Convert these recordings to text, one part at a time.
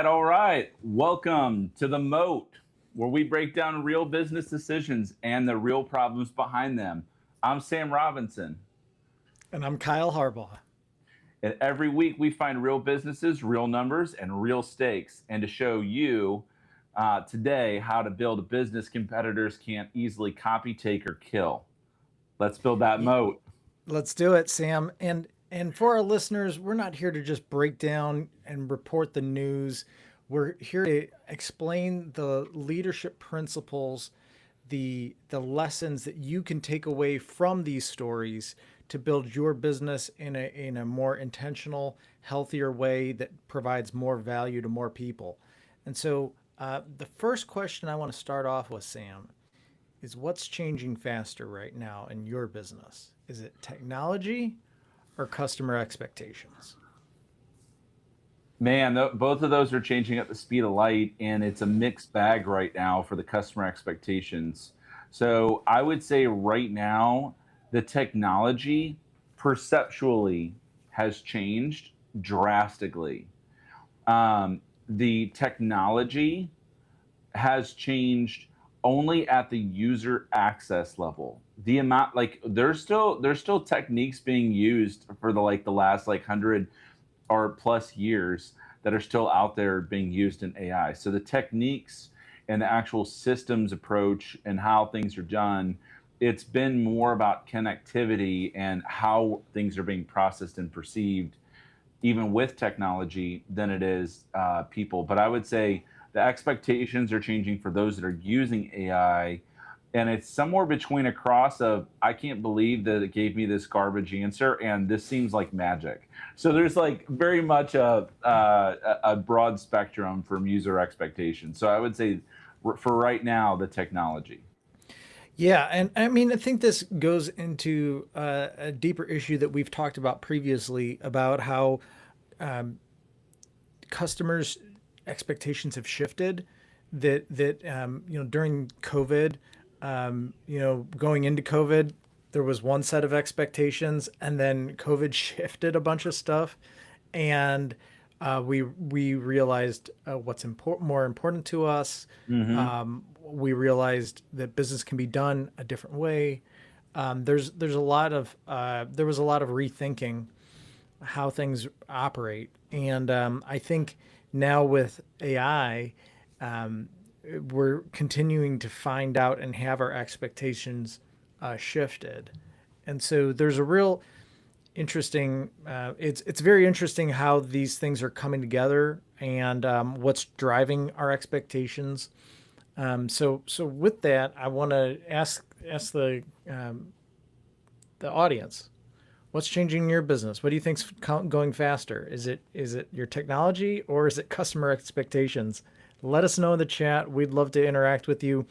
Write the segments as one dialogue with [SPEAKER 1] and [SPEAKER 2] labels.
[SPEAKER 1] All right. Welcome to the Moat, where we break down real business decisions and the real problems behind them. I'm Sam Robinson,
[SPEAKER 2] And I'm Kyle Harbaugh.
[SPEAKER 1] and every week we find real businesses, real numbers, and real stakes, and to show you today how to build a business competitors can't easily copy, take, or kill. Let's build that
[SPEAKER 2] Y-
[SPEAKER 1] moat.
[SPEAKER 2] Let's do it, Sam. And for our listeners, we're not here to just break down and report the news. We're here to explain the leadership principles, the lessons that you can take away from these stories to build your business in a more intentional, healthier way that provides more value to more people. And so, the first question I want to start off with, Sam, is what's changing faster right now in your business? Is it technology or customer expectations?
[SPEAKER 1] Man, both of those are changing at the speed of light, and it's a mixed bag right now for the customer expectations. So I would say right now, the technology perceptually has changed drastically. The technology has changed only at the user access level. The amount, like, there's still techniques being used for the last like 100 or plus years that are still out there being used in AI. So the techniques and the actual systems approach and how things are done, it's been more about connectivity and how things are being processed and perceived, even with technology, than it is people. But I would say the expectations are changing for those that are using AI, and it's somewhere between a cross of I can't believe that it gave me this garbage answer, and this seems like magic. So there's like very much a broad spectrum from user expectations. So I would say for right now, the technology.
[SPEAKER 2] Yeah, and I mean, I think this goes into a deeper issue that we've talked about previously about how um, customers' expectations have shifted. That during COVID, going into COVID, there was one set of expectations, and then COVID shifted a bunch of stuff, and we realized what's more important to us.
[SPEAKER 1] Hmm.
[SPEAKER 2] We realized that business can be done a different way. There's a lot of there was a lot of rethinking how things operate, and I think now with AI, um, we're continuing to find out and have our expectations shifted, and so there's a real interesting. It's very interesting how these things are coming together and what's driving our expectations. So with that, I want to ask the audience, what's changing in your business? What do you think's going faster? Is it your technology or is it customer expectations? Let us know in the chat. We'd love to interact with you.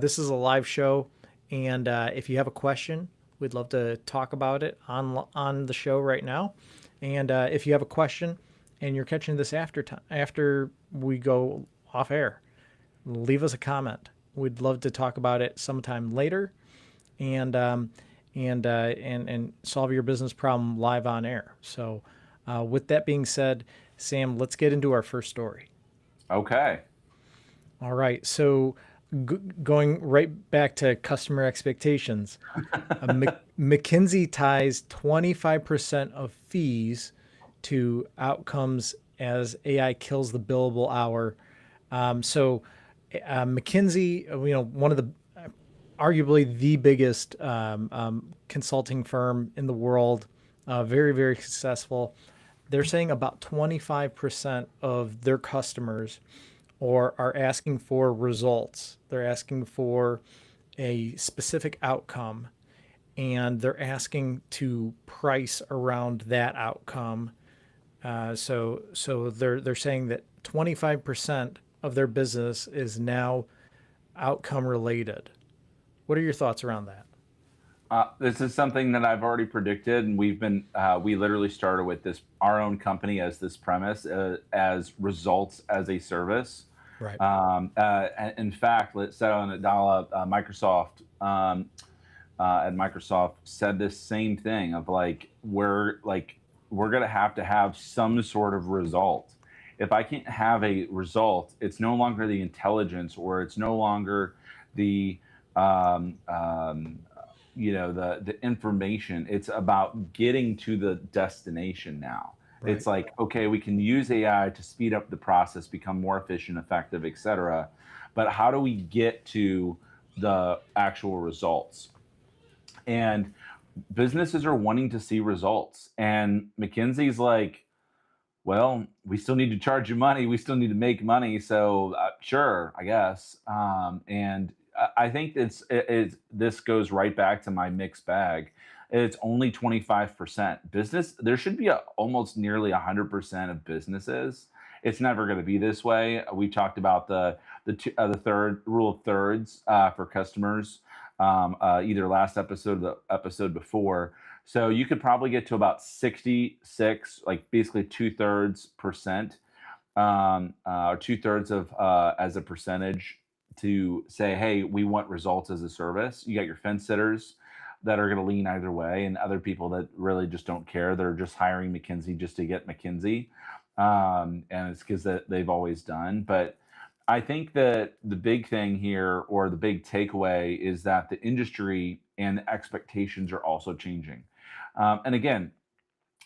[SPEAKER 2] This is a live show, and if you have a question, we'd love to talk about it on the show right now. And if you have a question and you're catching this after we go off air, leave us a comment. We'd love to talk about it sometime later, and and solve your business problem live on air. So, with that being said, Sam, let's get into our first story.
[SPEAKER 1] Okay.
[SPEAKER 2] All right. So, going right back to customer expectations, McKinsey ties 25% of fees to outcomes as AI kills the billable hour. McKinsey, one of the arguably the biggest consulting firm in the world, very, very successful. They're saying about 25% of their customers are asking for results. They're asking for a specific outcome, and they're asking to price around that outcome. So they're saying that 25% of their business is now outcome related. What are your thoughts around that?
[SPEAKER 1] This is something that I've already predicted, and we literally started with this our own company as this premise as results as a service.
[SPEAKER 2] Right.
[SPEAKER 1] In fact, let's set on a dollar. Microsoft said this same thing of we're gonna have to have some sort of result. If I can't have a result, it's no longer the intelligence, or it's no longer the um, um, the information. It's about getting to the destination now.
[SPEAKER 2] Right.
[SPEAKER 1] It's like, okay, we can use AI to speed up the process, become more efficient, effective, etc. But how do we get to the actual results? And businesses are wanting to see results. And McKinsey's like, well, we still need to charge you money. We still need to make money. So sure, I guess. And I think this goes right back to my mixed bag. It's only 25%. Business, there should be almost nearly 100% of businesses. It's never going to be this way. We talked about the third rule of thirds for customers, either last episode or the episode before. So you could probably get to about 66, like basically two-thirds percent, or two-thirds of as a percentage, to say, hey, we want results as a service. You got your fence sitters that are going to lean either way, and other people that really just don't care. They're just hiring McKinsey just to get McKinsey, and it's because that they've always done. But I think that the big thing here, or the big takeaway, is that the industry and the expectations are also changing. And again,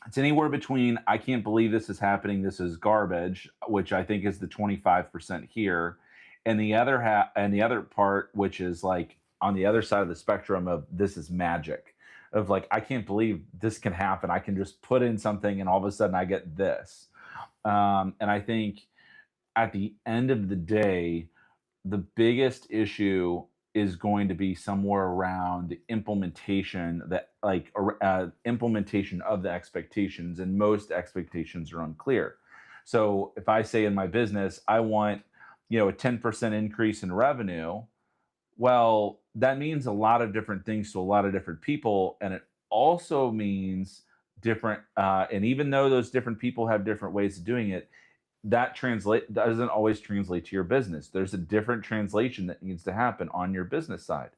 [SPEAKER 1] it's anywhere between I can't believe this is happening, this is garbage, which I think is the 25% here, and the other half, and the other part, which is like on the other side of the spectrum of this is magic, of like I can't believe this can happen. I can just put in something and all of a sudden I get this. And I think at the end of the day, the biggest issue is going to be somewhere around the implementation, that like implementation of the expectations, and most expectations are unclear. So if I say in my business I want, a 10% increase in revenue, well, that means a lot of different things to a lot of different people, and it also means different, and even though those different people have different ways of doing it, that translate doesn't always translate to your business. There's a different translation that needs to happen on your business side.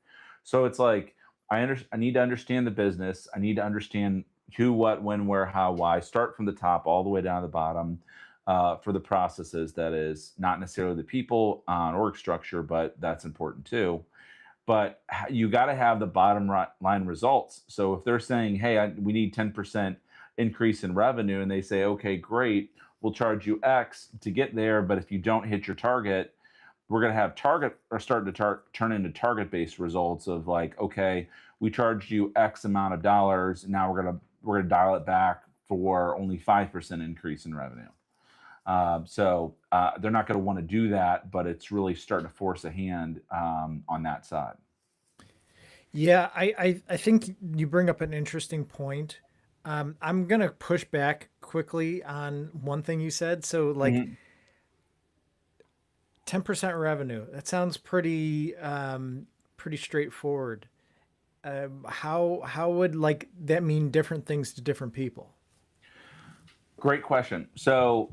[SPEAKER 1] So it's like I need to understand the business. I need to understand who, what, when, where, how, why. Start from the top all the way down to the bottom, for the processes. That is not necessarily the people, org structure, but that's important too. But you got to have the bottom line results. So if they're saying, "Hey, we need 10% increase in revenue," and they say, "Okay, great, we'll charge you X to get there, but if you don't hit your target, we're going to have target or start to turn into target based results of like, okay, we charged you X amount of dollars, and now we're gonna dial it back for only 5% increase in revenue." So they're not going to want to do that, but it's really starting to force a hand, on that side.
[SPEAKER 2] Yeah, I think you bring up an interesting point. I'm gonna push back quickly on one thing you said. So like
[SPEAKER 1] Mhm.
[SPEAKER 2] 10% revenue, that sounds pretty straightforward. How would like that mean different things to different people?
[SPEAKER 1] Great question. So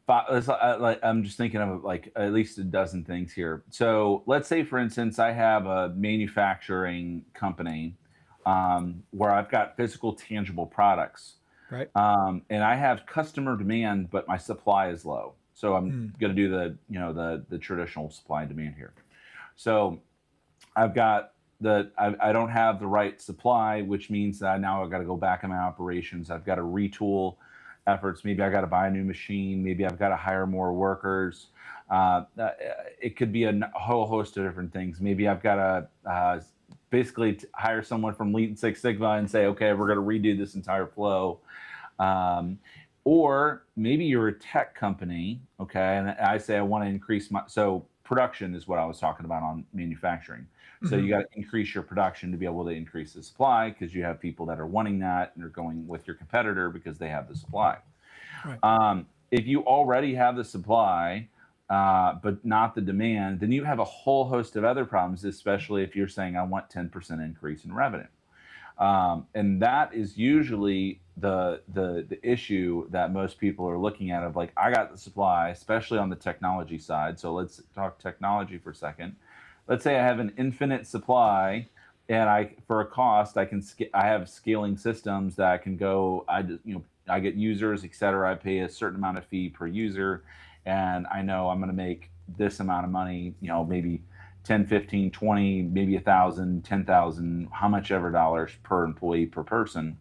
[SPEAKER 1] like, I'm just thinking of like at least a dozen things here. So let's say, for instance, I have a manufacturing company, where I've got physical, tangible products,
[SPEAKER 2] Right?
[SPEAKER 1] and I have customer demand, but my supply is low. So I'm
[SPEAKER 2] Hmm.
[SPEAKER 1] going to do the traditional supply and demand here. So I've got I don't have the right supply, which means that now I've got to go back in my operations. I've got to retool efforts. Maybe I got to buy a new machine. Maybe I've got to hire more workers. It could be a whole host of different things. Maybe I've got to basically hire someone from Lean Six Sigma and say, okay, we're going to redo this entire flow. Um, or maybe you're a tech company, okay, and I say I want to increase my, so production is what I was talking about on manufacturing. So you
[SPEAKER 2] Hmm.
[SPEAKER 1] got to increase your production to be able to increase the supply, because you have people that are wanting that and are going with your competitor because they have the supply.
[SPEAKER 2] Right.
[SPEAKER 1] If you already have the supply, but not the demand, then you have a whole host of other problems, especially if you're saying, I want 10% increase in revenue. And that is usually the issue that most people are looking at, of like, I got the supply, especially on the technology side. So let's talk technology for a second. Let's say I have an infinite supply, and I, for a cost, I have scaling systems that I can go, I just, I get users, et cetera. I pay a certain amount of fee per user, and I know I'm going to make this amount of money, maybe 10, 15, 20, maybe 1,000, 10,000, how much ever dollars per employee per person,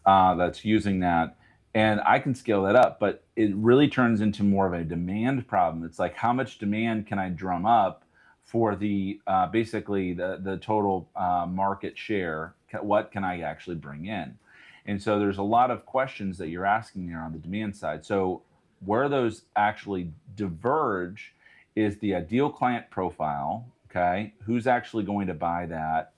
[SPEAKER 1] that's using that. And I can scale that up, but it really turns into more of a demand problem. It's like, how much demand can I drum up for the basically the total market share? What can I actually bring in? And so there's a lot of questions that you're asking there on the demand side. So where those actually diverge is the ideal client profile. Okay, who's actually going to buy that?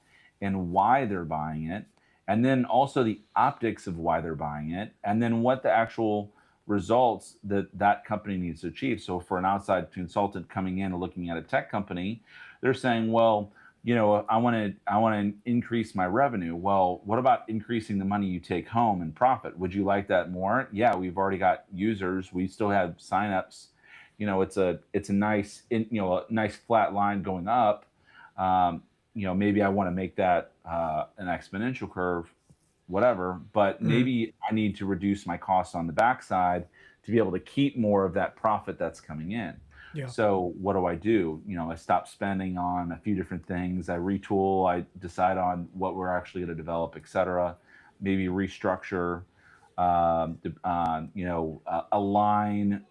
[SPEAKER 1] and why they're buying it, and then also the optics of why they're buying it, and then what the actual results that that company needs to achieve. So for an outside consultant coming in and looking at a tech company, they're saying, well, I want to increase my revenue. Well, what about increasing the money you take home and profit? Would you like that more? Yeah, we've already got users. We still have signups. It's a nice a nice flat line going up. Um, maybe I want to make that an exponential curve, whatever. But
[SPEAKER 2] Mhm.
[SPEAKER 1] maybe I need to reduce my costs on the backside to be able to keep more of that profit that's coming in.
[SPEAKER 2] Yeah.
[SPEAKER 1] So what do I do? I stop spending on a few different things. I retool. I decide on what we're actually going to develop, et cetera. Maybe restructure, align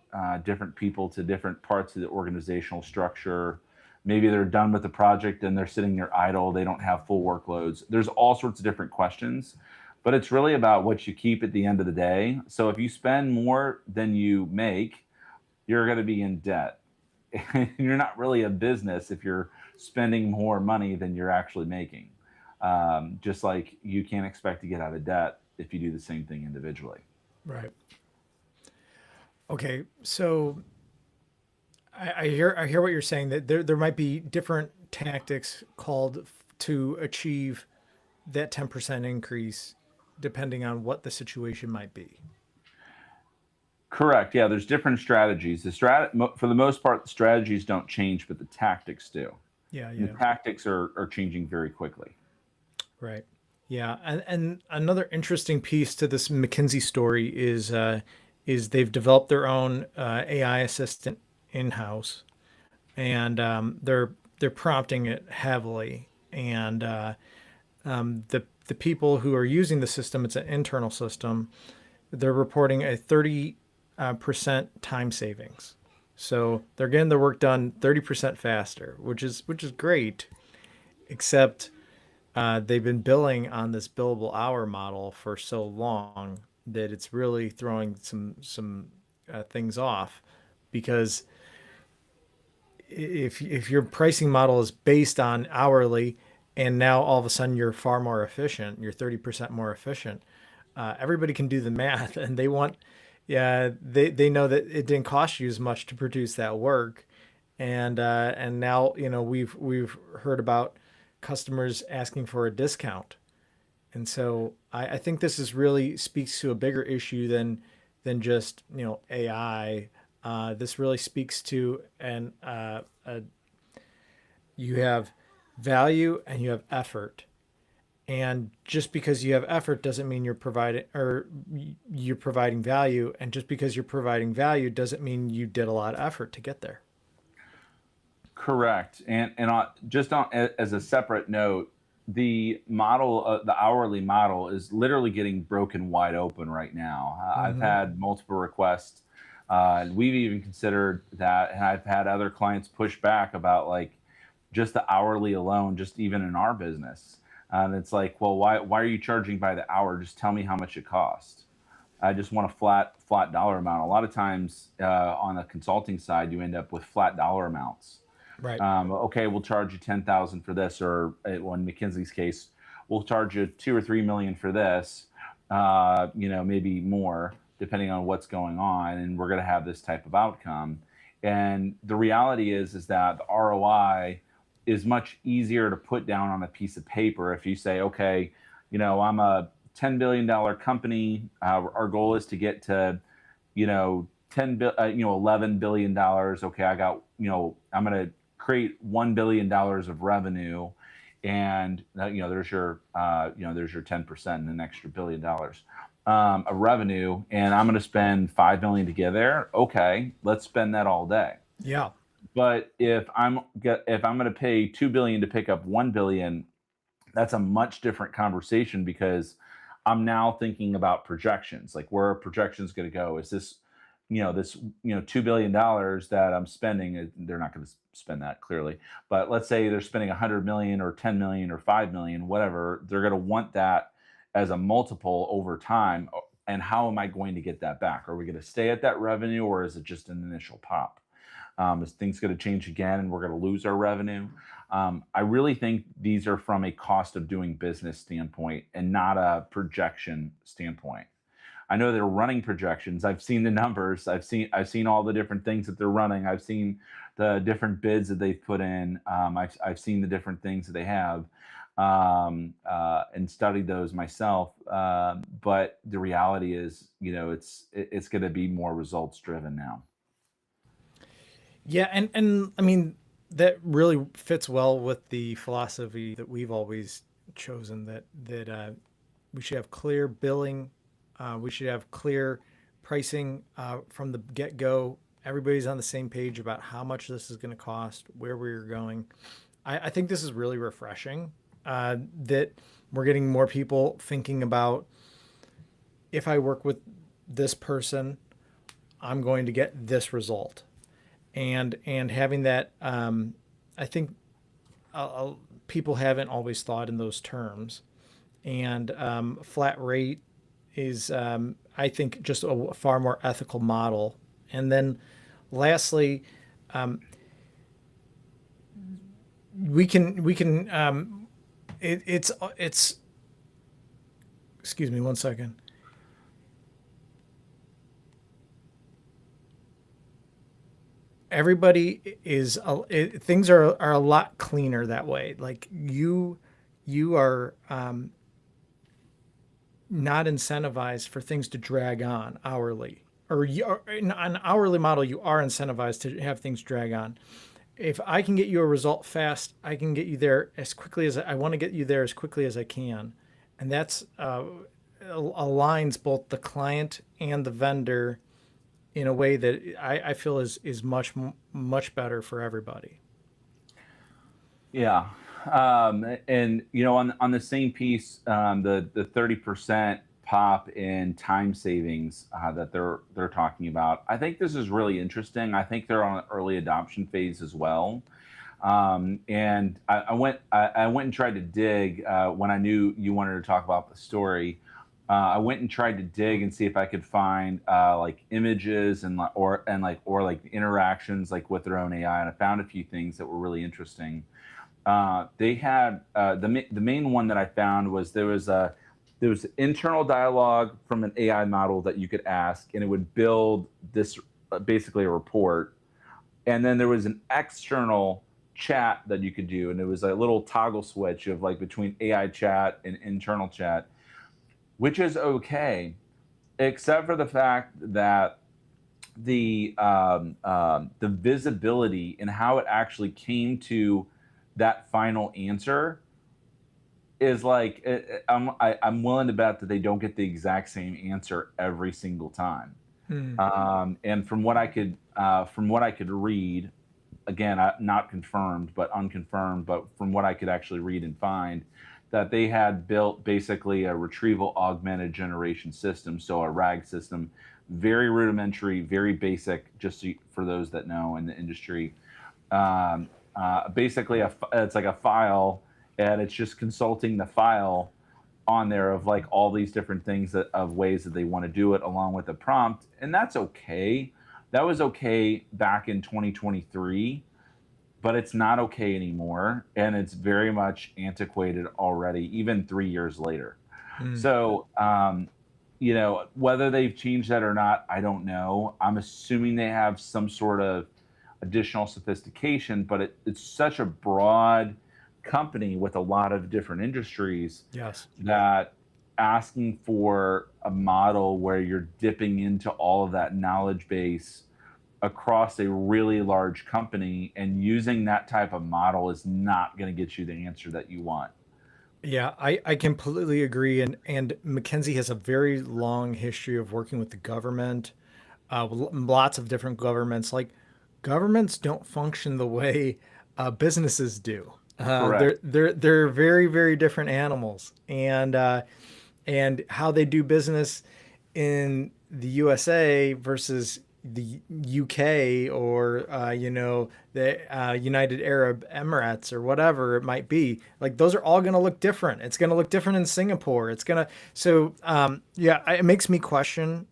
[SPEAKER 1] different people to different parts of the organizational structure. Maybe they're done with the project and they're sitting there idle. They don't have full workloads. There's all sorts of different questions, but it's really about what you keep at the end of the day. So if you spend more than you make, you're going to be in debt. You're not really a business if you're spending more money than you're actually making. Just like you can't expect to get out of debt if you do the same thing individually.
[SPEAKER 2] Right. Okay. So I hear what you're saying, that there might be different tactics called to achieve that 10% increase depending on what the situation might be.
[SPEAKER 1] Correct. Yeah, there's different strategies. For the most part, the strategies don't change, but the tactics do.
[SPEAKER 2] Yeah,
[SPEAKER 1] And the
[SPEAKER 2] yeah.
[SPEAKER 1] tactics are changing very quickly.
[SPEAKER 2] Right. Yeah, and another interesting piece to this McKinsey story is they've developed their own AI assistant in-house, and they're prompting it heavily. And the people who are using the system, it's an internal system, they're reporting a 30% time savings. So they're getting their work done 30% faster, which is great. Except they've been billing on this billable hour model for so long that it's really throwing some things off, because if your pricing model is based on hourly, and now all of a sudden you're far more efficient, you're 30% more efficient, everybody can do the math, and they want, yeah, they know that it didn't cost you as much to produce that work. And now, we've heard about customers asking for a discount. And so I think this is really speaks to a bigger issue than just AI. This really speaks to, you have value and you have effort, and just because you have effort doesn't mean you're providing value, and just because you're providing value doesn't mean you did a lot of effort to get there.
[SPEAKER 1] Correct. As a separate note, the hourly model is literally getting broken wide open right now. I've
[SPEAKER 2] Mm-hmm.
[SPEAKER 1] had multiple requests. We've even considered that, and I've had other clients push back about like just the hourly alone, just even in our business. And it's like, well, why are you charging by the hour? Just tell me how much it costs. I just want a flat dollar amount. A lot of times on the consulting side, you end up with flat dollar amounts.
[SPEAKER 2] Right.
[SPEAKER 1] Okay, we'll charge you 10,000 for this, or well, in McKinsey's case, we'll charge you 2 or 3 million for this. Maybe more depending on what's going on, and we're going to have this type of outcome. And the reality is that the ROI is much easier to put down on a piece of paper if you say, okay, I'm a $10 billion company. Our goal is to get to, 11 billion dollars. Okay, I'm going to create $1 billion of revenue, and there's your 10% and an extra $1 billion of revenue, and I'm going to spend 5 million to get there. Okay, let's spend that all day.
[SPEAKER 2] Yeah.
[SPEAKER 1] But if I'm going to pay 2 billion to pick up 1 billion, that's a much different conversation, because I'm now thinking about projections, like where are projections going to go? Is this $2 billion that I'm spending? They're not going to spend that, clearly, but let's say they're spending 100 million or 10 million or 5 million, whatever. They're going to want that as a multiple over time. And how am I going to get that back? Are we going to stay at that revenue, or is it just an initial pop? Is things going to change again and we're going to lose our revenue? I really think these are from a cost of doing business standpoint and not a projection standpoint. I know they're running projections. I've seen the numbers. I've seen all the different things that they're running. I've seen the different bids that they've put in. I've seen the different things that they have, and studied those myself. But the reality is, it's going to be more results driven now.
[SPEAKER 2] Yeah, and I mean that really fits well with the philosophy that we've always chosen, that we should have clear billing, we should have clear pricing from the get go. Everybody's on the same page about how much this is going to cost, where we're going. I think this is really refreshing, that we're getting more people thinking about, if I work with this person, I'm going to get this result. And having that, I think people haven't always thought in those terms. And flat rate is, I think, just a far more ethical model. And then lastly, it's excuse me one second. Everybody is things are a lot cleaner that way. Like you are not incentivized for things to drag on hourly, or in an hourly model you are incentivized to have things drag on. If I can get you a result fast, I can get you there as quickly as I want to get you there as quickly as I can. And that's aligns both the client and the vendor in a way that I feel is much better for everybody.
[SPEAKER 1] Yeah. And on the same piece, the 30% pop in time savings that they're talking about, I think this is really interesting. I think they're on an early adoption phase as well. And I went and tried to dig when I knew you wanted to talk about the story. I went and tried to dig and see if I could find like images and like interactions like with their own AI, and I found a few things that were really interesting. They had the main one that I found was there was internal dialogue from an AI model that you could ask, and it would build this basically a report. And then there was an external chat that you could do, and it was a little toggle switch of like between AI chat and internal chat, which is okay, except for the fact that the visibility and how it actually came to that final answer is like I'm willing to bet that they don't get the exact same answer every single time.
[SPEAKER 2] Hmm.
[SPEAKER 1] And from what I could read, again, not confirmed but unconfirmed, but from what I could actually read and find, that they had built basically a retrieval augmented generation system, so a RAG system, very rudimentary, very basic, just for those that know in the industry. Basically, it's like a file, and it's just consulting the file on there of like all these different things of ways that they want to do it, along with a prompt, and that's okay. That was okay back in 2023, but it's not okay anymore, and it's very much antiquated already, even 3 years later.
[SPEAKER 2] Hmm.
[SPEAKER 1] So, whether they've changed that or not, I don't know. I'm assuming they have some sort of additional sophistication, but it's such a broad company with a lot of different industries
[SPEAKER 2] Yes.
[SPEAKER 1] that asking for a model where you're dipping into all of that knowledge base across a really large company and using that type of model is not going to get you the answer that you want.
[SPEAKER 2] Yeah, I completely agree. And McKinsey has a very long history of working with the government, lots of different governments. Like governments don't function the way businesses do.
[SPEAKER 1] Correct.
[SPEAKER 2] They're very, very different animals, and how they do business in the USA versus the UK, or the United Arab Emirates, or whatever it might be. Like those are all going to look different. It's going to look different in Singapore. It's going to yeah. It makes me question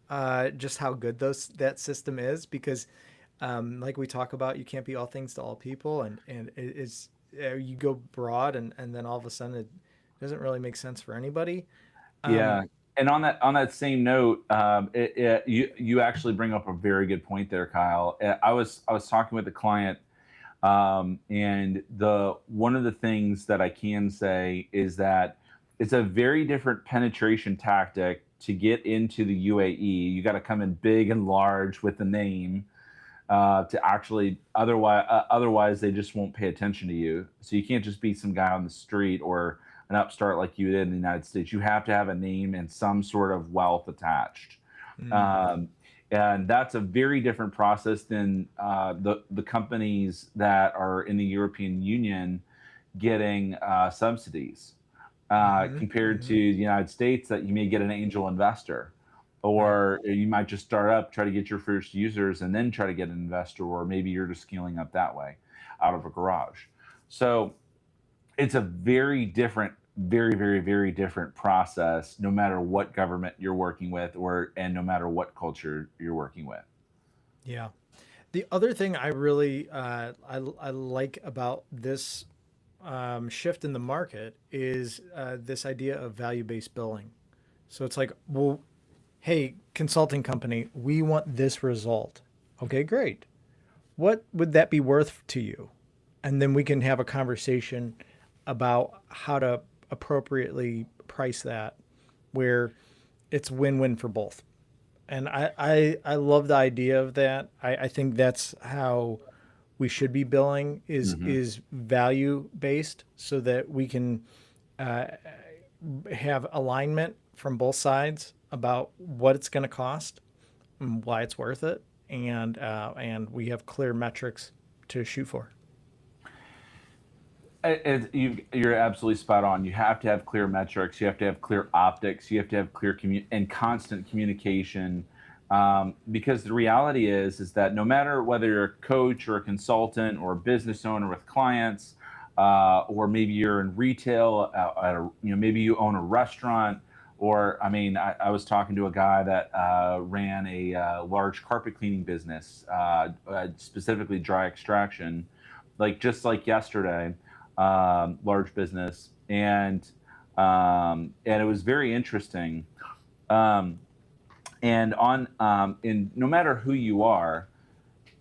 [SPEAKER 2] just how good that system is, because Like we talk about, you can't be all things to all people, and it's you go broad, and then all of a sudden it doesn't really make sense for anybody. Um,
[SPEAKER 1] Yeah. And on that same note, you actually bring up a very good point there, Kyle. I was talking with a client, and the one of the things that I can say is that it's a very different penetration tactic to get into the UAE. You got to come in big and large with the name, to actually otherwise they just won't pay attention to you. So you can't just be some guy on the street or an upstart like you did in the United States. You have to have a name and some sort of wealth attached.
[SPEAKER 2] mm,
[SPEAKER 1] Um, and that's a very different process than the companies that are in the European Union getting subsidies, compared to
[SPEAKER 2] hmm
[SPEAKER 1] the United States that you may get an angel investor,
[SPEAKER 2] right.
[SPEAKER 1] or you might just start up, try to get your first users, and then try to get an investor, or maybe you're just scaling up that way out of a garage. So it's a very different, very different process, no matter what government you're working with, or and no matter what culture you're working with.
[SPEAKER 2] Yeah. The other thing I really I like about this shift in the market is this idea of value based billing. So it's like, well, hey, consulting company, we want this result. Okay, great. What would that be worth to you? And then we can have a conversation about how to appropriately price that where it's win-win for both. And I love the idea of that. I think that's how we should be billing
[SPEAKER 1] Hmm.
[SPEAKER 2] is value based so that we can uh, have alignment from both sides about what it's going to cost and why it's worth it, and we have clear metrics to shoot for.
[SPEAKER 1] You're absolutely spot on. You have to have clear metrics. You have to have clear optics. You have to have clear and constant communication. Because the reality is that no matter whether you're a coach or a consultant or a business owner with clients, or maybe you're in retail, maybe you own a restaurant, or I mean, I was talking to a guy that ran a large carpet cleaning business, specifically dry extraction, like just like yesterday, large business, and it was very interesting. Um, and on in no matter who you are,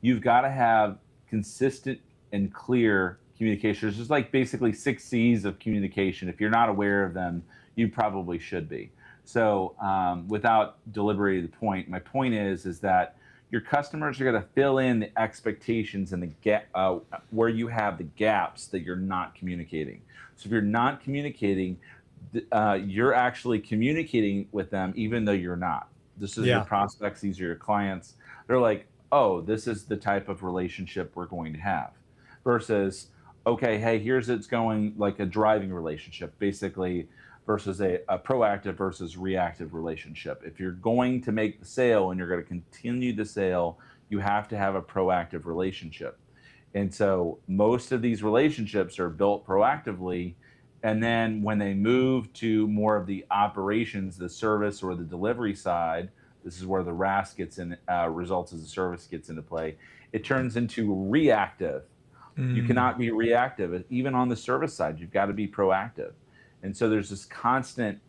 [SPEAKER 1] you've got to have consistent and clear communication. There's just like basically 6 C's of communication. If you're not aware of them, you probably should be. So, without deliberating the point, my point is that your customers are going to fill in the expectations and the gap, where you have the gaps that you're not communicating. So if you're not communicating, you're actually communicating with them even though you're not. This is your
[SPEAKER 2] Yeah.
[SPEAKER 1] prospects, these are your clients. They're like, oh, this is the type of relationship we're going to have. Versus, okay, hey, here's it's going like a driving relationship, basically, versus a proactive versus reactive relationship. If you're going to make the sale and you're going to continue the sale, you have to have a proactive relationship. And so most of these relationships are built proactively. And then when they move to more of the operations, the service or the delivery side, this is where the RAS gets in, results as a service gets into play. It turns into reactive. You
[SPEAKER 2] Mm,
[SPEAKER 1] cannot be reactive. Even on the service side, you've got to be proactive. And so there's this constant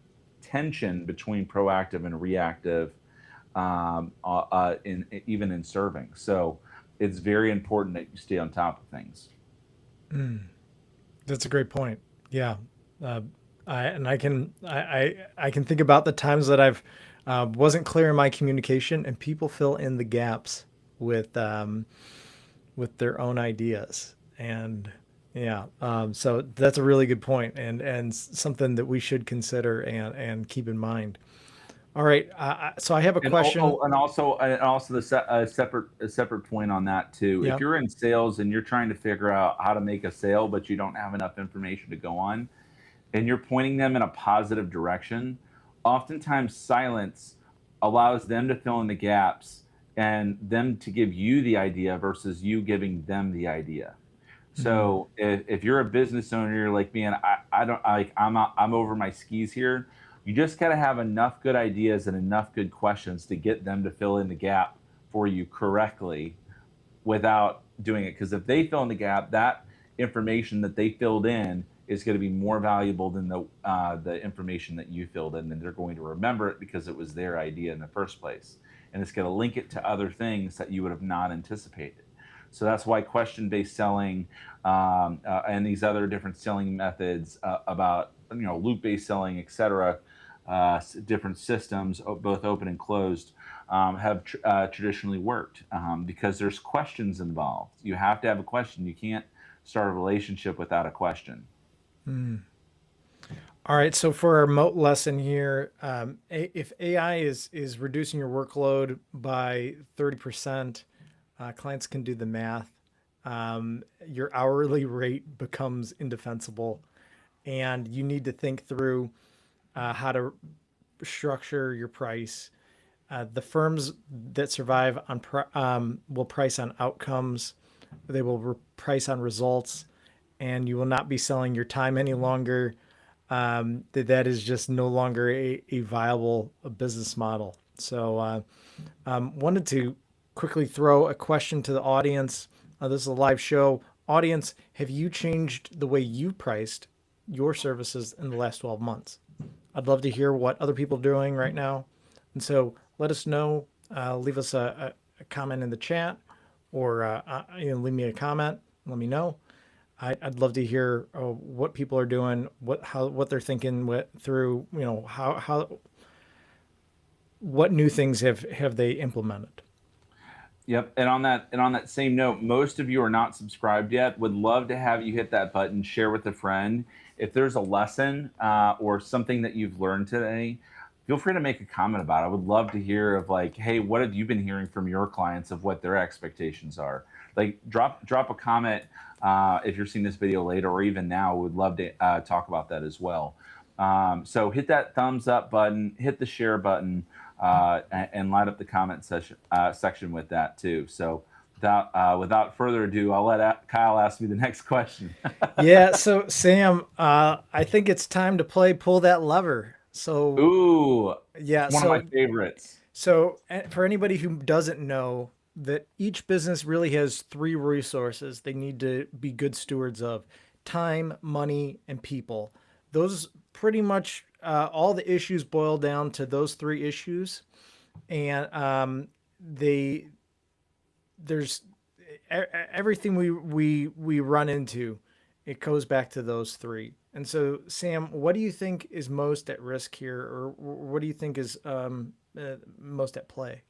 [SPEAKER 1] tension between proactive and reactive, even in serving. So it's very important that you stay on top of things.
[SPEAKER 2] mm. That's a great point. Yeah. Uh, I can think about the times that I've wasn't clear in my communication, and people fill in the gaps with their own ideas. And yeah, so that's a really good point, and something that we should consider and keep in mind. All right. So I have a
[SPEAKER 1] And
[SPEAKER 2] question.
[SPEAKER 1] and also a separate point on that too. If
[SPEAKER 2] Yeah.
[SPEAKER 1] you're in sales and you're trying to figure out how to make a sale, but you don't have enough information to go on, and you're pointing them in a positive direction, oftentimes silence allows them to fill in the gaps and them to give you the idea versus you giving them the idea.
[SPEAKER 2] Mm,
[SPEAKER 1] So if you're a business owner, you're like, man, I don't like I'm over my skis here. You just gotta have enough good ideas and enough good questions to get them to fill in the gap for you correctly, without doing it. Because if they fill in the gap, that information that they filled in is going to be more valuable than the information that you filled in, and they're going to remember it because it was their idea in the first place, and it's going to link it to other things that you would have not anticipated. So that's why question-based selling and these other different selling methods about loop-based selling, etc., different systems, both open and closed, have traditionally worked because there's questions involved. You have to have a question. You can't start a relationship without a question.
[SPEAKER 2] All right. So for our Moat lesson here, if AI is reducing your workload by 30%, clients can do the math. Your hourly rate becomes indefensible, and you need to think through how to structure your price. The firms that survive will price on outcomes. They will price on results, and you will not be selling your time any longer. That is just no longer a viable business model. So, wanted to quickly throw a question to the audience. This is a live show. Audience, have you changed the way you priced your services in the last 12 months? I'd love to hear what other people are doing right now. And so let us know. Leave us a comment in the chat, or leave me a comment. Let me know. I'd love to hear what people are doing, what they're thinking through. What new things have they implemented.
[SPEAKER 1] Yep. And on that same note, most of you are not subscribed yet. Would love to have you hit that button, share with a friend. If there's a lesson or something that you've learned today, feel free to make a comment about it. I would love to hear of hey, what have you been hearing from your clients of what their expectations are? Drop a comment if you're seeing this video later or even now. Would love to talk about that as well. So hit that thumbs up button, hit the share button, and light up the comment section with that too. So without further ado, I'll let Kyle ask me the next question.
[SPEAKER 2] Yeah. So Sam, I think it's time to pull that lever. So,
[SPEAKER 1] ooh,
[SPEAKER 2] yeah,
[SPEAKER 1] it's one of my favorites.
[SPEAKER 2] So for anybody who doesn't know, that each business really has three resources they need to be good stewards of: time, money, and people. Those pretty much all the issues boil down to those three issues. And there's everything we run into, it goes back to those three. And so, Sam, what do you think is most at risk here, or what do you think is most at play?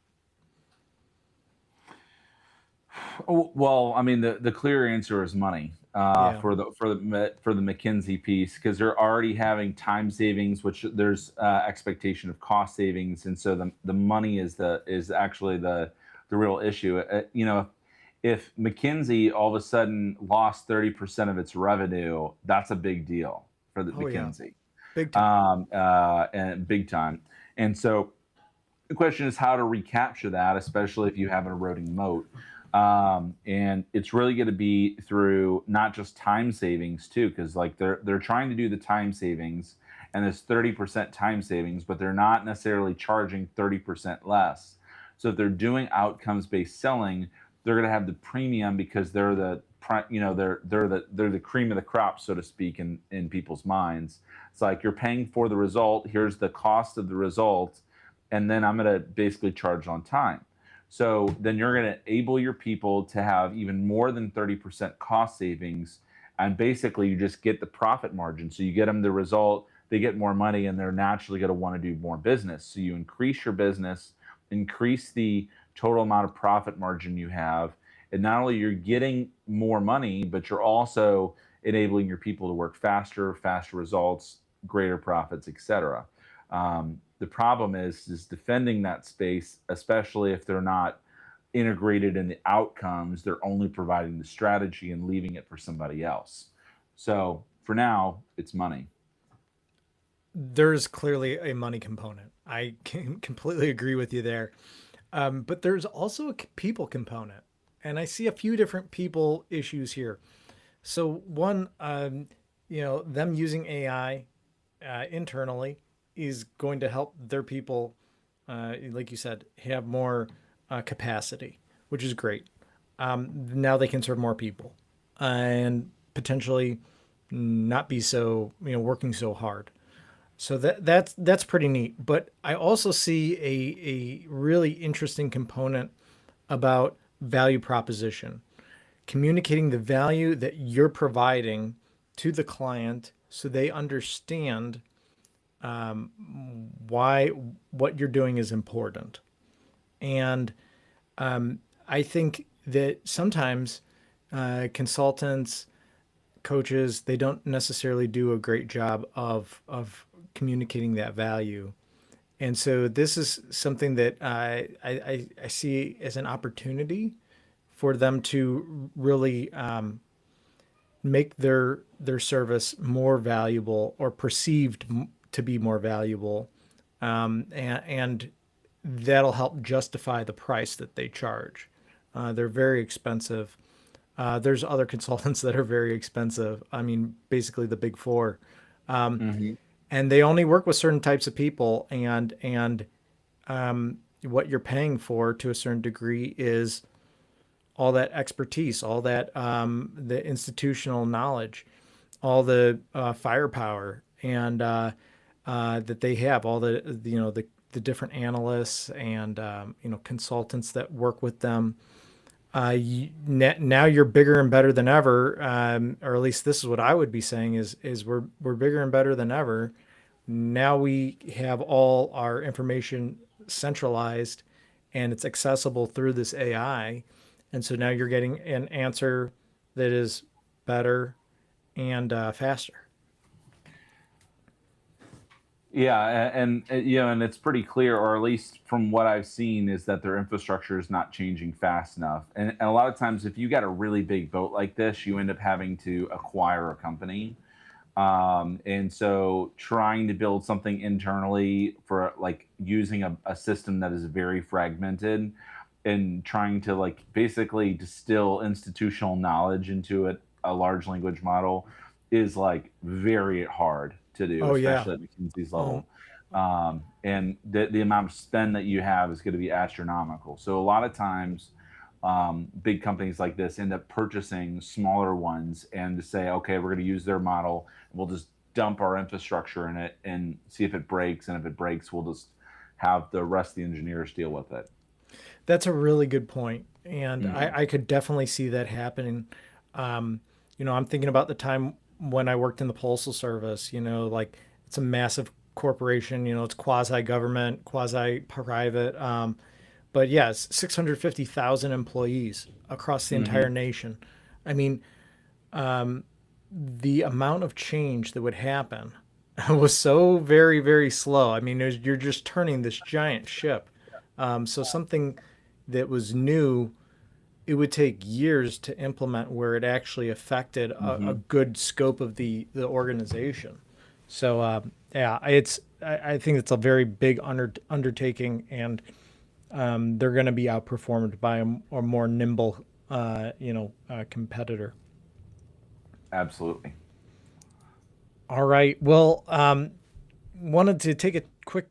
[SPEAKER 1] Well, I mean, the clear answer is money for the McKinsey piece, because they're already having time savings, which there's expectation of cost savings, and so the money is actually the real issue. If McKinsey all of a sudden lost 30% of its revenue, that's a big deal for the McKinsey.
[SPEAKER 2] Yeah. Big time.
[SPEAKER 1] And big time. And so the question is how to recapture that, especially if you have an eroding moat. And it's really going to be through not just time savings too, because they're trying to do the time savings and there's 30% time savings, but they're not necessarily charging 30% less. So if they're doing outcomes-based selling, they're going to have the premium because they're the cream of the crop, so to speak, in people's minds. It's like, you're paying for the result. Here's the cost of the result, and then I'm going to basically charge on time. So then you're going to enable your people to have even more than 30% cost savings, and basically you just get the profit margin. So you get them the result, they get more money, and they're naturally going to want to do more business. So you increase your business, increase the total amount of profit margin you have, and not only you're getting more money, but you're also enabling your people to work faster results, greater profits, etc. The problem is defending that space, especially if they're not integrated in the outcomes. They're only providing the strategy and leaving it for somebody else. So for now, it's money.
[SPEAKER 2] There's clearly a money component. I can completely agree with you there. But there's also a people component, and I see a few different people issues here. So one, them using AI internally is going to help their people, like you said, have more capacity, which is great. now they can serve more people and potentially not be so, working so hard. So that's pretty neat. But I also see a really interesting component about value proposition, communicating the value that you're providing to the client so they understand why what you're doing is important. And I think that sometimes consultants, coaches, they don't necessarily do a great job of communicating that value. And so this is something that I see as an opportunity for them to really make their service more valuable or perceived to be more valuable, and that'll help justify the price that they charge. They're very expensive. There's other consultants that are very expensive. I mean, basically the big four,
[SPEAKER 1] Hmm.
[SPEAKER 2] and they only work with certain types of people. And what you're paying for to a certain degree is all that expertise, all that the institutional knowledge, all the firepower, and that they have, all the different analysts and consultants that work with them. Now you're bigger and better than ever, or at least this is what I would be saying is we're bigger and better than ever. Now we have all our information centralized, and it's accessible through this AI, and so now you're getting an answer that is better and faster.
[SPEAKER 1] Yeah, and it's pretty clear, or at least from what I've seen, is that their infrastructure is not changing fast enough. And a lot of times, if you got a really big boat like this, you end up having to acquire a company. And so trying to build something internally for like using a system that is very fragmented and trying to like basically distill institutional knowledge into a large language model is like very hard to do,
[SPEAKER 2] Oh yeah.
[SPEAKER 1] especially at McKinsey's
[SPEAKER 2] Oh,
[SPEAKER 1] level. And the amount of spend that you have is going to be astronomical. So a lot of times, big companies like this end up purchasing smaller ones and to say, okay, we're going to use their model. We'll just dump our infrastructure in it and see if it breaks. And if it breaks, we'll just have the rest of the engineers deal with it.
[SPEAKER 2] that's a really good point, and
[SPEAKER 1] Hmm.
[SPEAKER 2] I could definitely see that happening. Um, I'm thinking about the time when I worked in the postal service. Like it's a massive corporation. It's quasi government, quasi private. But yes, 650,000 employees across the entire
[SPEAKER 1] Hmm.
[SPEAKER 2] nation. I mean, the amount of change that would happen was so very, very slow. I mean, you're just turning this giant ship. So something that was new, it would take years to implement where it actually affected a
[SPEAKER 1] Hmm.
[SPEAKER 2] good scope of the organization. So yeah, I think it's a very big undertaking, and they're going to be outperformed by a more nimble, competitor.
[SPEAKER 1] Absolutely.
[SPEAKER 2] All right. Well, wanted to take a quick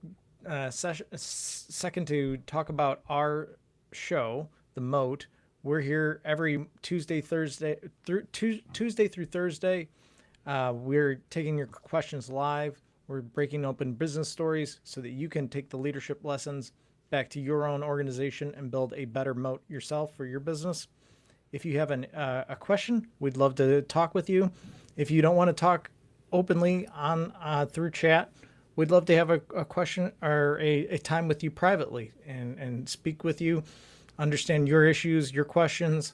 [SPEAKER 2] second to talk about our show, the Moat. We're here every Tuesday through Thursday. We're taking your questions live. We're breaking open business stories so that you can take the leadership lessons back to your own organization and build a better moat yourself for your business. If you have a question, we'd love to talk with you. If you don't want to talk openly on through chat, we'd love to have a question or a time with you privately and speak with you, understand your issues, your questions,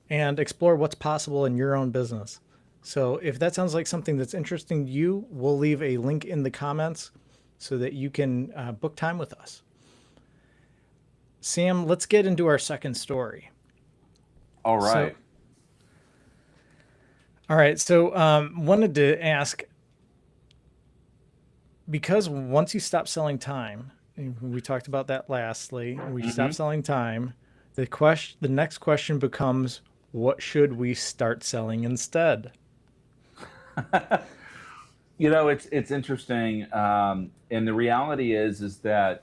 [SPEAKER 2] and explore what's possible in your own business. So if that sounds like something that's interesting to you, we'll leave a link in the comments so that you can book time with us. Sam, let's get into our second story.
[SPEAKER 1] All
[SPEAKER 2] So,
[SPEAKER 1] right.
[SPEAKER 2] all right. So, wanted to ask, because once you stop selling time, we talked about that lastly. We stop
[SPEAKER 1] Hmm.
[SPEAKER 2] selling time. The next question becomes, what should we start selling instead?
[SPEAKER 1] It's interesting, and the reality is that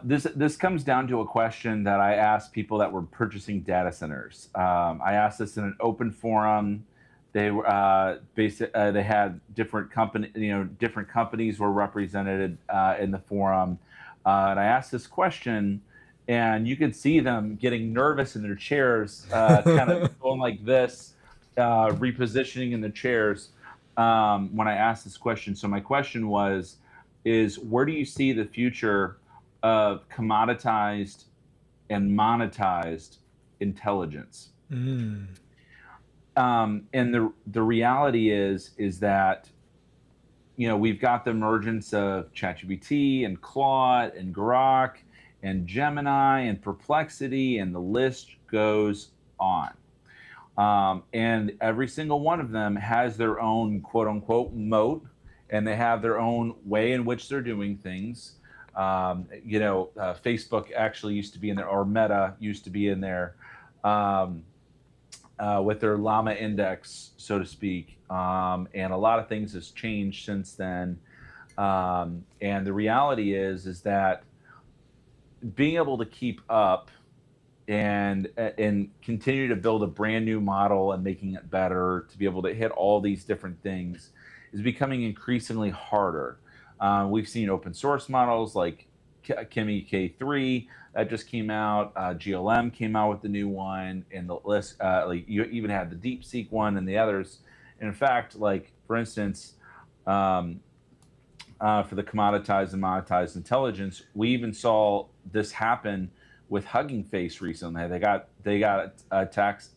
[SPEAKER 1] This comes down to a question that I asked people that were purchasing data centers. I asked this in an open forum. They were they had different companies were represented in the forum, and I asked this question, and you could see them getting nervous in their chairs, kind of going like this, repositioning in the chairs when I asked this question. So my question was, is where do you see the future of commoditized and monetized intelligence?
[SPEAKER 2] Mm.
[SPEAKER 1] And the reality is that we've got the emergence of ChatGPT and Claude and Grok and Gemini and Perplexity, and the list goes on. And every single one of them has their own quote unquote moat, and they have their own way in which they're doing things. Facebook actually used to be in there, or Meta used to be in there, um, with their llama index, so to speak. And a lot of things has changed since then. And the reality is that being able to keep up and continue to build a brand new model and making it better to be able to hit all these different things is becoming increasingly harder. We've seen open source models like Kimi K3 that just came out. GLM came out with the new one, and the list, like you even had the DeepSeek one and the others. And in fact, like for instance, um, for the commoditized and monetized intelligence, we even saw this happen with Hugging Face recently. They got attacked,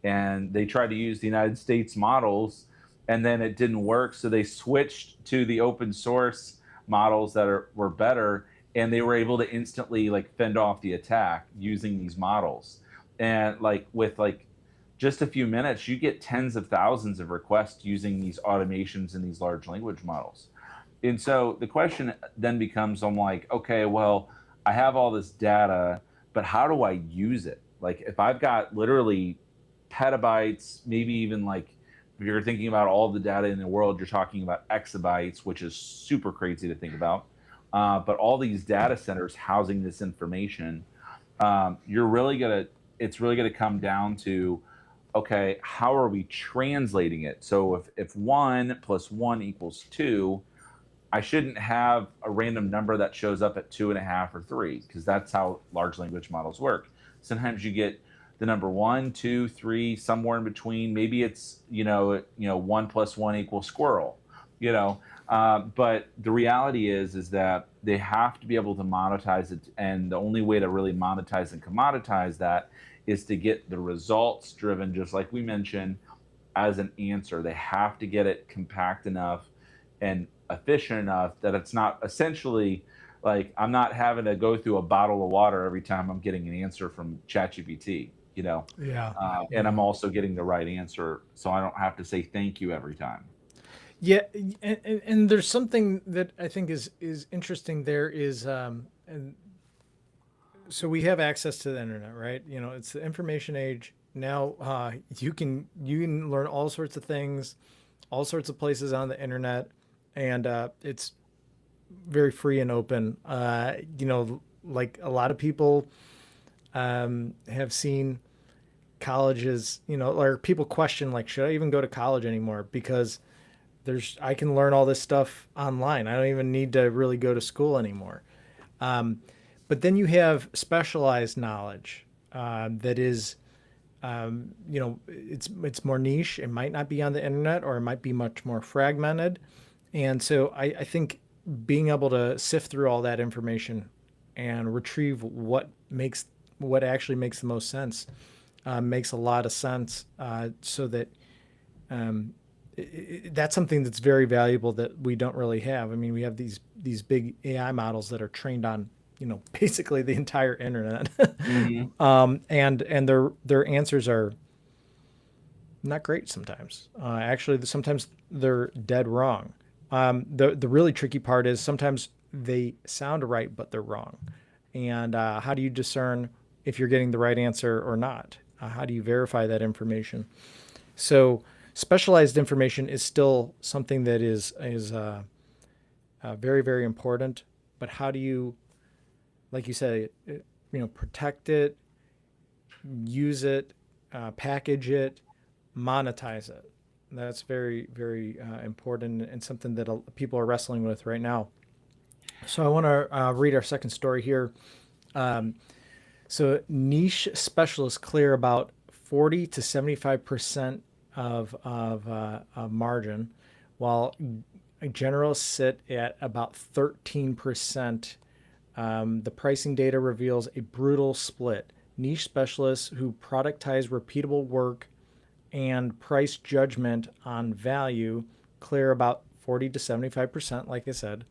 [SPEAKER 1] and they tried to use the United States models, and then it didn't work. So they switched to the open source models that were better, and they were able to instantly like fend off the attack using these models. And like with like just a few minutes, you get tens of thousands of requests using these automations and these large language models. And so the question then becomes, I'm like, okay, well, I have all this data, but how do I use it? Like if I've got literally petabytes, maybe even like if you're thinking about all the data in the world, you're talking about exabytes, which is super crazy to think about. But all these data centers housing this information, you're really gonna, it's really gonna come down to, okay, how are we translating it? So if one plus one equals two, I shouldn't have a random number that shows up at 2.5 or three, because that's how large language models work. Sometimes you get the number one, two, three, somewhere in between. Maybe it's one plus one equals squirrel. You know, but the reality is that they have to be able to monetize it, and the only way to really monetize and commoditize that is to get the results driven, just like we mentioned, as an answer. They have to get it compact enough and efficient enough that it's not essentially like I'm not having to go through a bottle of water every time I'm getting an answer from ChatGPT,
[SPEAKER 2] Yeah.
[SPEAKER 1] and
[SPEAKER 2] Yeah.
[SPEAKER 1] I'm also getting the right answer, so I don't have to say thank you every time.
[SPEAKER 2] Yeah, and there's something that I think is interesting. There is, and so we have access to the internet, right? It's the information age now. You can learn all sorts of things, all sorts of places on the internet, and it's very free and open. Like a lot of people have seen colleges, or people question like, should I even go to college anymore? Because I can learn all this stuff online. I don't even need to really go to school anymore. Um, but then you have specialized knowledge that is, it's more niche. It might not be on the internet, or it might be much more fragmented. And so I think being able to sift through all that information and retrieve what actually makes the most sense makes a lot of sense. So that um, that's something that's very valuable that we don't really have. I mean, we have these big AI models that are trained on basically the entire internet,
[SPEAKER 1] Hmm.
[SPEAKER 2] and their answers are not great sometimes. Actually, sometimes they're dead wrong. The really tricky part is sometimes they sound right, but they're wrong. And how do you discern if you're getting the right answer or not? How do you verify that information? So specialized information is still something that is very very important. But how do you like you say, protect it, use it, package it, monetize it. That's very, very important and something that people are wrestling with right now. So I want to read our second story here. Um, so niche specialists clear about 40 to 75% of margin, while generals sit at about 13%. The pricing data reveals a brutal split. Niche specialists who productize repeatable work and price judgment on value clear about 40 to 75%, like I said,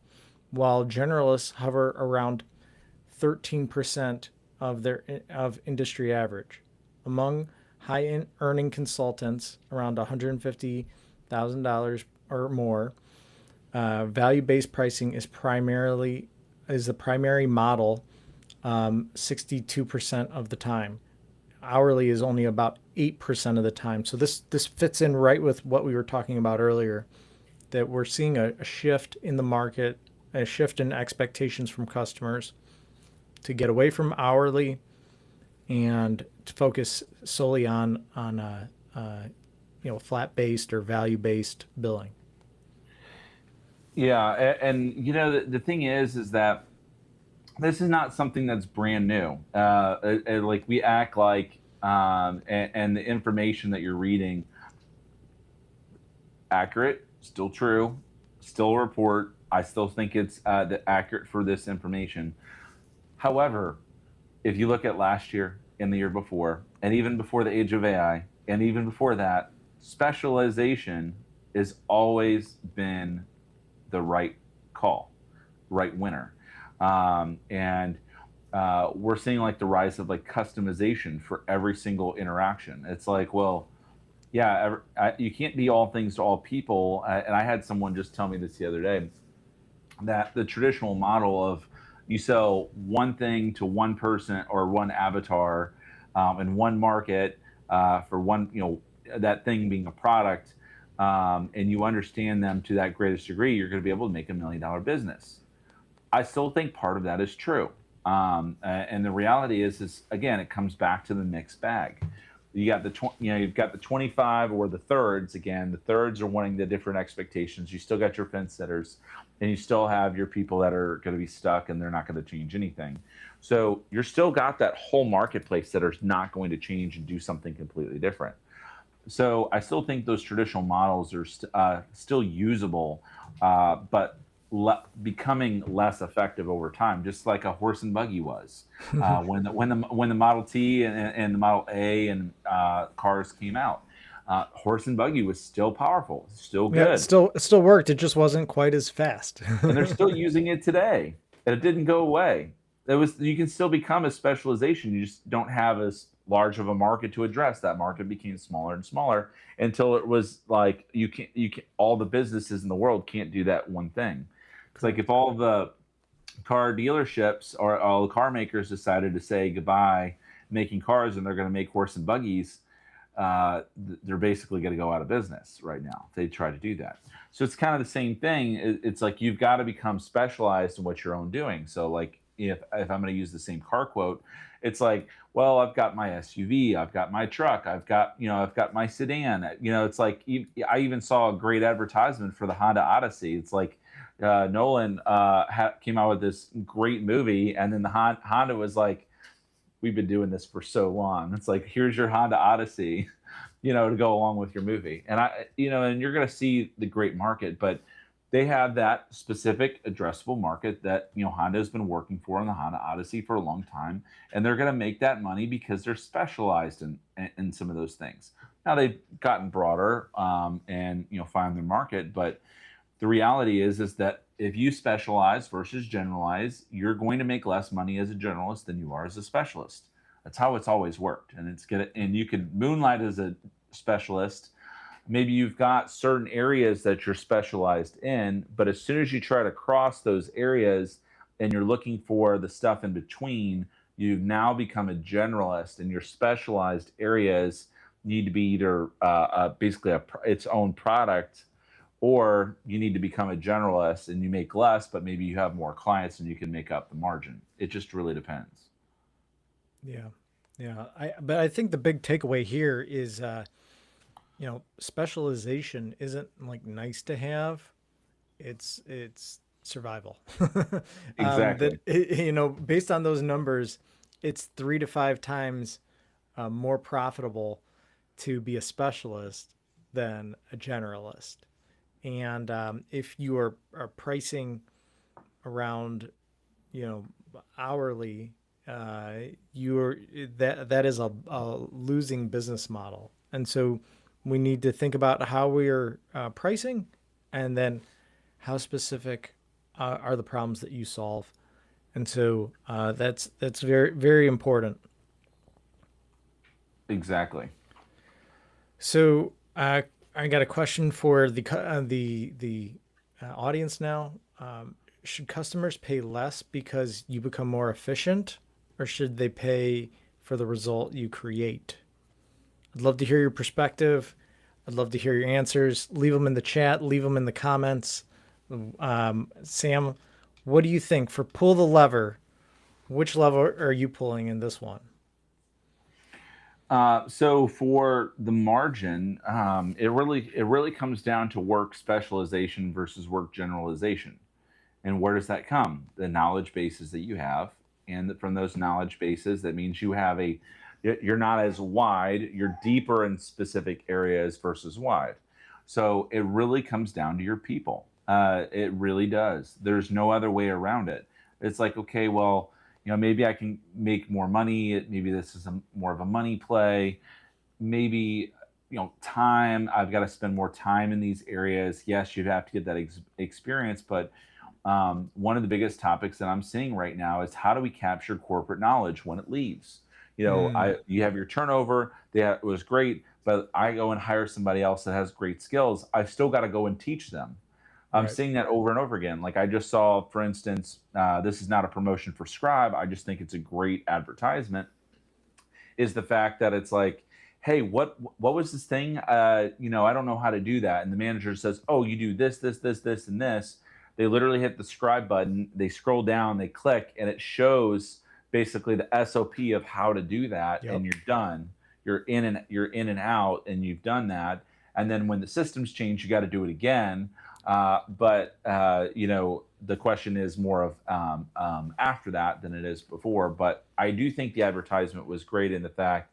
[SPEAKER 2] while generalists hover around 13% of industry average. Among high earning consultants, around $150,000 or more, value based pricing is the primary model, 62% of the time. Hourly is only about 8% of the time. So this fits in right with what we were talking about earlier, that we're seeing a shift in the market, a shift in expectations from customers to get away from hourly and to focus solely on flat based or value based billing.
[SPEAKER 1] Yeah, and the thing is that this is not something that's brand new. Like we act like, and the information that you're reading, accurate, still true, still a report. I still think it's accurate for this information. However, if you look at last year and the year before, and even before the age of AI, and even before that, specialization has always been the right call, right winner. And we're seeing like the rise of like customization for every single interaction. It's like, well, yeah, you can't be all things to all people. And I had someone just tell me this the other day, that the traditional model of you sell one thing to one person or one avatar in one market for one, that thing being a product, and you understand them to that greatest degree, you're going to be able to make $1 million business. I still think part of that is true. And the reality is again, it comes back to the mixed bag. You got you've got the 25 or the thirds. Again, the thirds are wanting the different expectations. You still got your fence sitters, and you still have your people that are going to be stuck and they're not going to change anything. So you're still got that whole marketplace that are not going to change and do something completely different. So I still think those traditional models are still usable, but becoming less effective over time, just like a horse and buggy was when the Model T and the Model A and cars came out. Horse and buggy was still powerful, still
[SPEAKER 2] Yeah,
[SPEAKER 1] good,
[SPEAKER 2] it still worked. It just wasn't quite as fast.
[SPEAKER 1] and they're still using it today. And it didn't go away. You can still become a specialization. You just don't have as large of a market to address. That market became smaller and smaller until it was like you can all the businesses in the world can't do that one thing. It's like if all the car dealerships or all the car makers decided to say goodbye making cars and they're going to make horse and buggies, they're basically going to go out of business right now if they try to do that. So it's kind of the same thing. It's like you've got to become specialized in what you're own doing. So like if I'm going to use the same car quote, it's like, well, I've got my SUV, I've got my truck, I've got my sedan. It's like I even saw a great advertisement for the Honda Odyssey. It's like Nolan came out with this great movie, and then the Honda was like, "We've been doing this for so long." It's like, here's your Honda Odyssey, to go along with your movie. And and you're going to see the great market, but they have that specific addressable market that Honda has been working for in the Honda Odyssey for a long time, and they're going to make that money because they're specialized in some of those things. Now they've gotten broader and find their market, but the reality is that if you specialize versus generalize, you're going to make less money as a generalist than you are as a specialist. That's how it's always worked, and you can moonlight as a specialist. Maybe you've got certain areas that you're specialized in, but as soon as you try to cross those areas and you're looking for the stuff in between, you've now become a generalist, and your specialized areas need to be either basically its own product, or you need to become a generalist and you make less, but maybe you have more clients and you can make up the margin. It just really depends.
[SPEAKER 2] Yeah. Yeah. But I think the big takeaway here is, specialization isn't like nice to have. It's survival.
[SPEAKER 1] Exactly.
[SPEAKER 2] Based on those numbers, it's 3 to 5 times more profitable to be a specialist than a generalist. And if you are pricing around, you know, hourly, uh, you're that is a losing business model. And so we need to think about how we are pricing, and then how specific are the problems that you solve. And so that's very very important.
[SPEAKER 1] Exactly.
[SPEAKER 2] So I got a question for the audience now. Should customers pay less because you become more efficient, or should they pay for the result you create? I'd love to hear your perspective. I'd love to hear your answers. Leave them in the chat. Leave them in the comments. Sam, what do you think for pull the lever? Which lever are you pulling in this one?
[SPEAKER 1] So for the margin, it really comes down to work specialization versus work generalization. And where does that come? The knowledge bases that you have, and from those knowledge bases, that means you're not as wide, you're deeper in specific areas versus wide. So it really comes down to your people. It really does. There's no other way around it. It's like, okay, well, maybe I can make more money. Maybe this is more of a money play. Maybe, time. I've got to spend more time in these areas. Yes, you'd have to get that experience, but one of the biggest topics that I'm seeing right now is how do we capture corporate knowledge when it leaves?
[SPEAKER 2] Mm,
[SPEAKER 1] You have your turnover. It was great, but I go and hire somebody else that has great skills. I've still got to go and teach them. I'm
[SPEAKER 2] right.
[SPEAKER 1] seeing that over and over again. Like I just saw, for instance, this is not a promotion for Scribe. I just think it's a great advertisement. Is the fact that it's like, hey, what was this thing? I don't know how to do that. And the manager says, oh, you do this, this, this, this, and this. They literally hit the Scribe button. They scroll down, they click, and it shows basically the SOP of how to do that,
[SPEAKER 2] Yep.
[SPEAKER 1] and you're done. You're in and out, and you've done that. And then when the systems change, you got to do it again. But the question is more of after that than it is before. But I do think the advertisement was great in the fact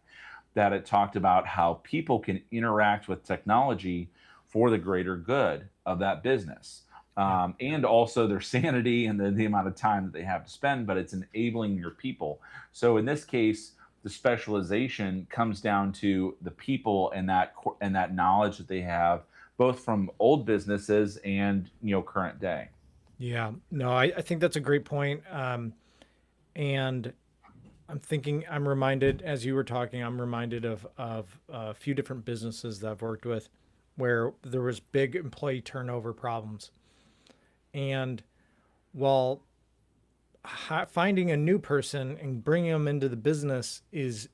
[SPEAKER 1] that it talked about how people can interact with technology for the greater good of that business.
[SPEAKER 2] Yep.
[SPEAKER 1] And also their sanity and the amount of time that they have to spend, but it's enabling your people. So in this case, the specialization comes down to the people and that knowledge that they have, both from old businesses and current day.
[SPEAKER 2] Yeah. No, I think that's a great point. And I'm reminded, as you were talking, I'm reminded of a few different businesses that I've worked with where there was big employee turnover problems. And while finding a new person and bringing them into the business is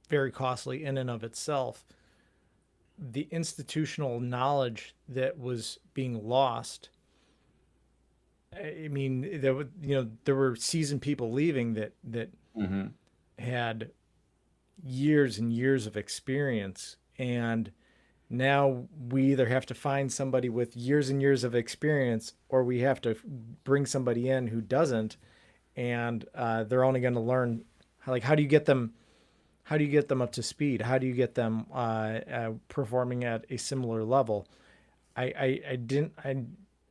[SPEAKER 2] very costly in and of itself, the institutional knowledge that was being lost. I mean, there were seasoned people leaving that
[SPEAKER 1] Hmm.
[SPEAKER 2] had years and years of experience, and now we either have to find somebody with years and years of experience, or we have to bring somebody in who doesn't, and they're only going to learn how do you get them up to speed? How do you get them performing at a similar level? I didn't I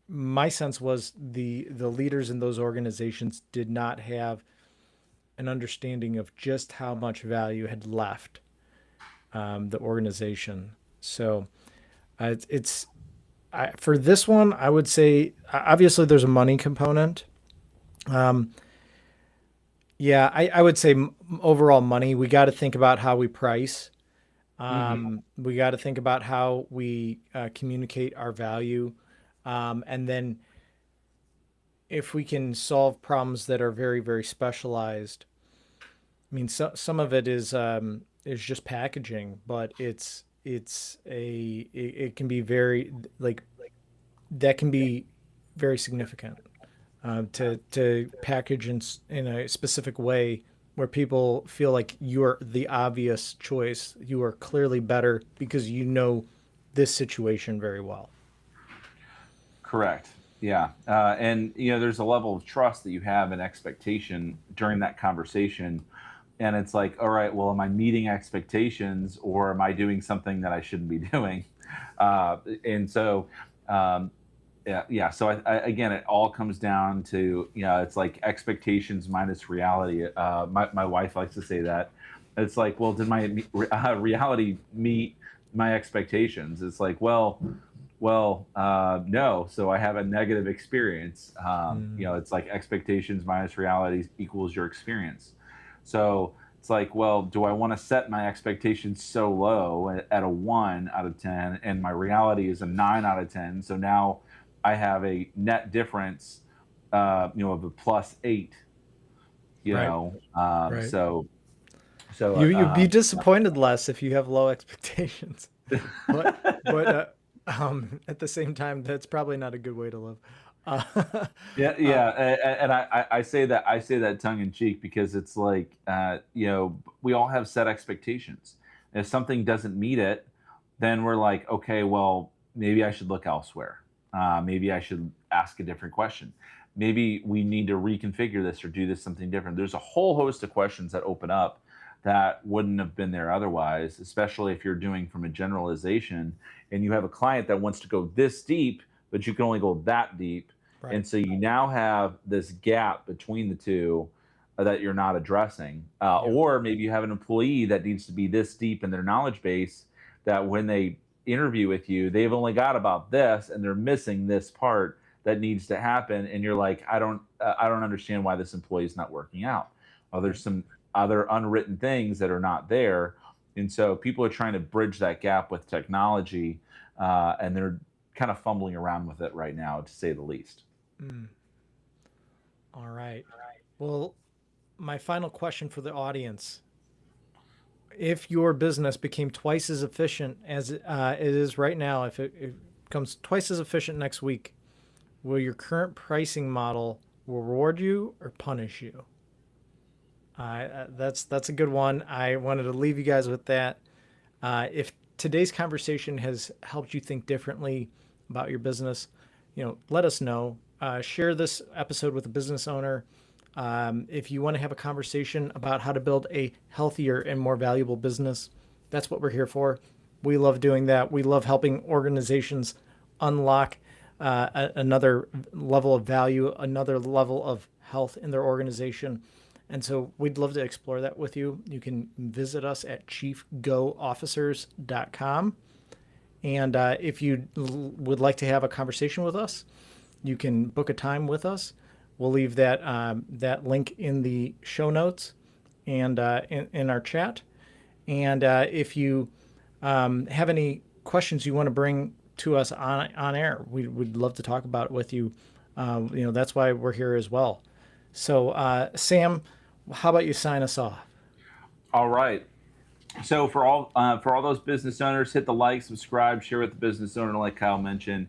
[SPEAKER 2] My sense was the leaders in those organizations did not have an understanding of just how much value had left the organization. So it's for this one, I would say obviously there's a money component. Um, yeah, I would say overall money. We got to think about how we price.
[SPEAKER 1] Hmm.
[SPEAKER 2] We got to think about how we communicate our value, and then if we can solve problems that are very very specialized. I mean, some of it is just packaging, but it can be very like that can be very significant to package in a specific way where people feel like you're the obvious choice. You are clearly better because you know this situation very well.
[SPEAKER 1] Correct. Yeah. And, there's a level of trust that you have and expectation during that conversation. And it's like, all right, well, am I meeting expectations or am I doing something that I shouldn't be doing? And so, yeah, yeah. So again, it all comes down to, it's like expectations minus reality. My wife likes to say that. It's like, well, did my reality meet my expectations? It's like, no. So I have a negative experience. It's like expectations minus reality equals your experience. So it's like, well, do I want to set my expectations so low at a 1 out of 10 and my reality is a 9 out of 10? So now I have a net difference, of a +8,
[SPEAKER 2] Right. Right.
[SPEAKER 1] so, so,
[SPEAKER 2] You'd be disappointed less if you have low expectations, but at the same time, that's probably not a good way to live.
[SPEAKER 1] yeah,
[SPEAKER 2] Uh,
[SPEAKER 1] yeah, and I say that tongue in cheek because it's like, we all have set expectations. If something doesn't meet it, then we're like, okay, well, maybe I should look elsewhere. Maybe I should ask a different question. Maybe we need to reconfigure this or do this something different. There's a whole host of questions that open up that wouldn't have been there otherwise, especially if you're doing from a generalization and you have a client that wants to go this deep, but you can only go that deep.
[SPEAKER 2] right.
[SPEAKER 1] And so you now have this gap between the two that you're not addressing.
[SPEAKER 2] Yeah.
[SPEAKER 1] Or maybe you have an employee that needs to be this deep in their knowledge base that when they interview with you, they've only got about this and they're missing this part that needs to happen. And you're like, I don't understand why this employee is not working out. Well, there's
[SPEAKER 2] Right.
[SPEAKER 1] some other unwritten things that are not there. And so people are trying to bridge that gap with technology, and they're kind of fumbling around with it right now, to say the least.
[SPEAKER 2] Mm. All right. Well, my final question for the audience: if your business became twice as efficient as it is right now, if it becomes twice as efficient next week, will your current pricing model reward you or punish you? That's a good one. I wanted to leave you guys with that. If today's conversation has helped you think differently about your business, let us know. Share this episode with a business owner. If you want to have a conversation about how to build a healthier and more valuable business, that's what we're here for. We love doing that. We love helping organizations unlock another level of value, another level of health in their organization. And so we'd love to explore that with you. You can visit us at chiefgoofficers.com. And if you would like to have a conversation with us, you can book a time with us. We'll leave that link in the show notes and in our chat. And if you have any questions you want to bring to us on air, we'd love to talk about it with you. That's why we're here as well. So, Sam, how about you sign us off?
[SPEAKER 1] All right. So for all those business owners, hit the like, subscribe, share with the business owner, like Kyle mentioned.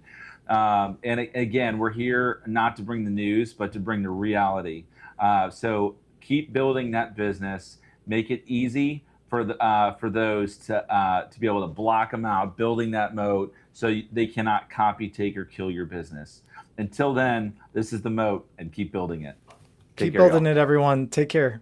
[SPEAKER 1] Again, we're here not to bring the news, but to bring the reality. So keep building that business. Make it easy for those to be able to block them out, building that moat so they cannot copy, take, or kill your business. Until then, this is the moat, and keep building it. Take
[SPEAKER 2] Keep
[SPEAKER 1] care, y'all.
[SPEAKER 2] building it, everyone. Take care.